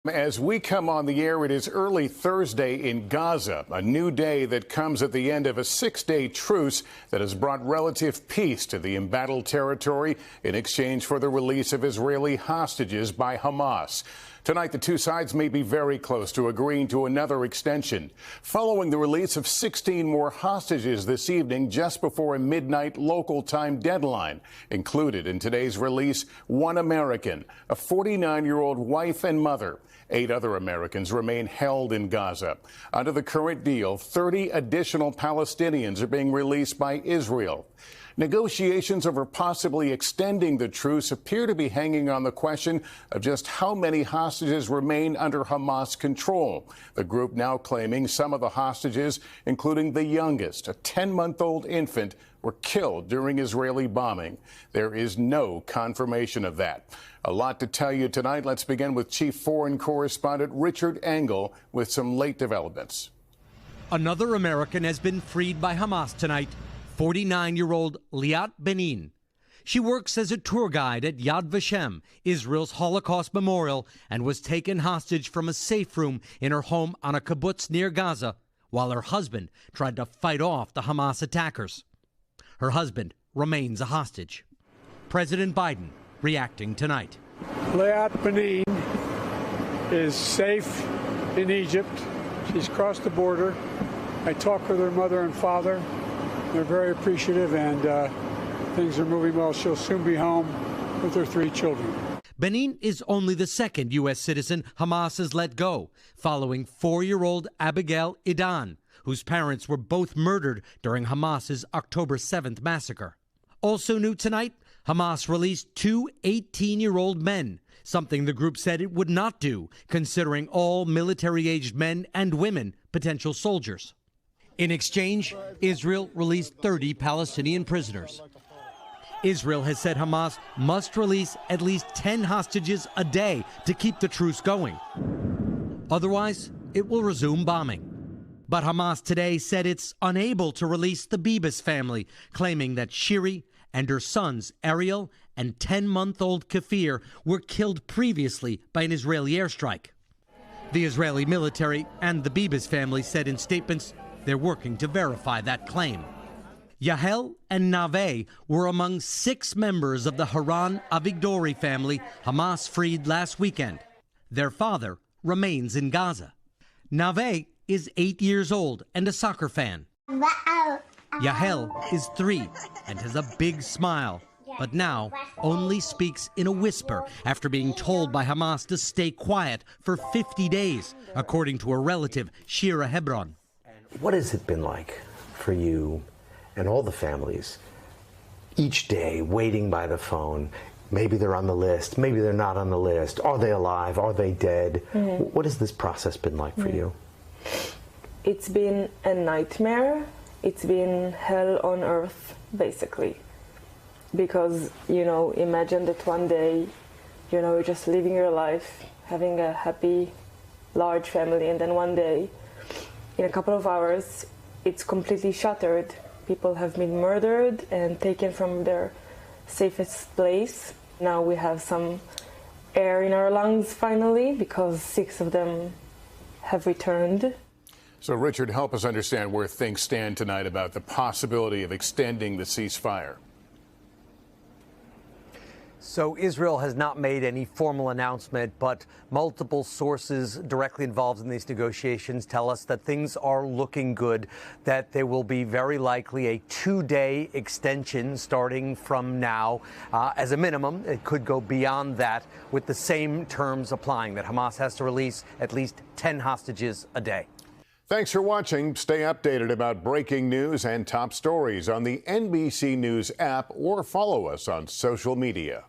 As we come on the air, it is early Thursday in Gaza, a new day that comes at the end of a 6-day truce that has brought relative peace to the embattled territory in exchange for the release of Israeli hostages by Hamas. Tonight, the two sides may be very close to agreeing to another extension, following the release of 16 more hostages this evening just before a midnight local time deadline. Included in today's release, one American, a 49-year-old wife and mother. 8 other Americans remain held in Gaza. Under the current deal, 30 additional Palestinians are being released by Israel. Negotiations over possibly extending the truce appear to be hanging on the question of just how many hostages remain under Hamas control. The group now claiming some of the hostages, including the youngest, a 10-month-old infant, were killed during Israeli bombing. There is no confirmation of that. A lot to tell you tonight. Let's begin with Chief Foreign Correspondent Richard Engel with some late developments. Another American has been freed by Hamas tonight, 49-year-old Liat Benin. She works as a tour guide at Yad Vashem, Israel's Holocaust memorial, and was taken hostage from a safe room in her home on a kibbutz near Gaza, while her husband tried to fight off the Hamas attackers. Her husband remains a hostage. President Biden reacting tonight. Liat Benin is safe in Egypt. She's crossed the border. I talked with her mother and father. They're very appreciative, and things are moving well. She'll soon be home with her 3 children. Benin is only the second U.S. citizen Hamas has let go, following 4-year-old Abigail Idan, whose parents were both murdered during Hamas's October 7th massacre. Also new tonight, Hamas released 2 18-year-old men, something the group said it would not do, considering all military-aged men and women potential soldiers. In exchange, Israel released 30 Palestinian prisoners. Israel has said Hamas must release at least 10 hostages a day to keep the truce going. Otherwise, it will resume bombing. But Hamas today said it's unable to release the Bibas family, claiming that Shiri and her sons Ariel and 10-month-old Kafir were killed previously by an Israeli airstrike. The Israeli military and the Bibas family said in statements they're working to verify that claim. Yahel and Nave were among 6 members of the Haran Avigdori family Hamas freed last weekend. Their father remains in Gaza. Nave is 8 years old and a soccer fan. Yahel is 3 and has a big smile, but now only speaks in a whisper after being told by Hamas to stay quiet for 50 days, according to a relative, Shira Hebron. What has it been like for you and all the families each day waiting by the phone? Maybe they're on the list, maybe they're not on the list. Are they alive? Are they dead? What has this process been like for you? It's been a nightmare. It's been hell on earth, basically. Because, imagine that one day, you're just living your life, having a happy, large family, and then one day, in a couple of hours, it's completely shattered. People have been murdered and taken from their safest place. Now we have some air in our lungs, finally, because 6 of them have returned. So, Richard, help us understand where things stand tonight about the possibility of extending the ceasefire. So Israel has not made any formal announcement, but multiple sources directly involved in these negotiations tell us that things are looking good, that there will be very likely a 2-day extension starting from now. As a minimum, it could go beyond that with the same terms applying, that Hamas has to release at least 10 hostages a day. Thanks for watching. Stay updated about breaking news and top stories on the NBC News app or follow us on social media.